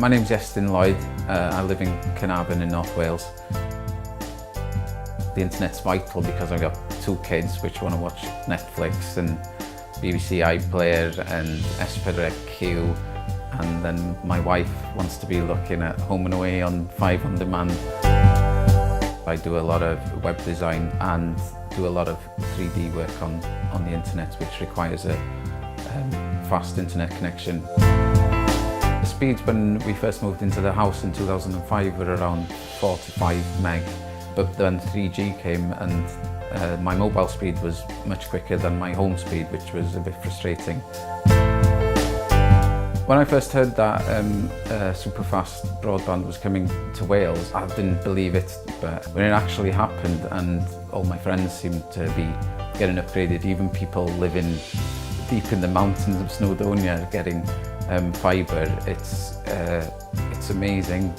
My name's Iestyn Lloyd. I live in Caernarfon in North Wales. The internet's vital because I've got two kids which want to watch Netflix and BBC iPlayer and Esperec Q, and then my wife wants to be looking at Home and Away on 5 on demand. I do a lot of web design and do a lot of 3D work on the internet, which requires a fast internet connection. The speeds when we first moved into the house in 2005 were around 4 to 5 meg, but then 3G came and my mobile speed was much quicker than my home speed, which was a bit frustrating. When I first heard that Superfast Broadband was coming to Wales, I didn't believe it, but when it actually happened and all my friends seemed to be getting upgraded, even people living deep in the mountains of Snowdonia getting fibre, it's amazing.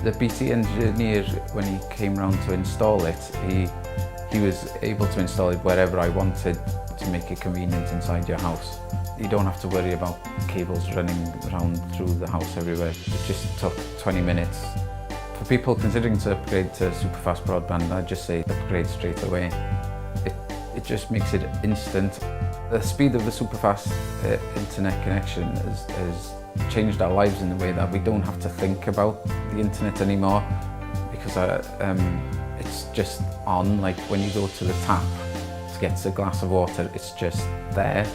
The BT engineer, when he came round to install it, he was able to install it wherever I wanted to make it convenient inside your house. You don't have to worry about cables running around through the house everywhere. It just took 20 minutes. For people considering to upgrade to Superfast Broadband, I'd just say upgrade straight away. It just makes it instant. The speed of the Superfast internet connection has changed our lives in the way that we don't have to think about the internet anymore, because it's just on. Like when you go to the tap to get a glass of water, it's just there.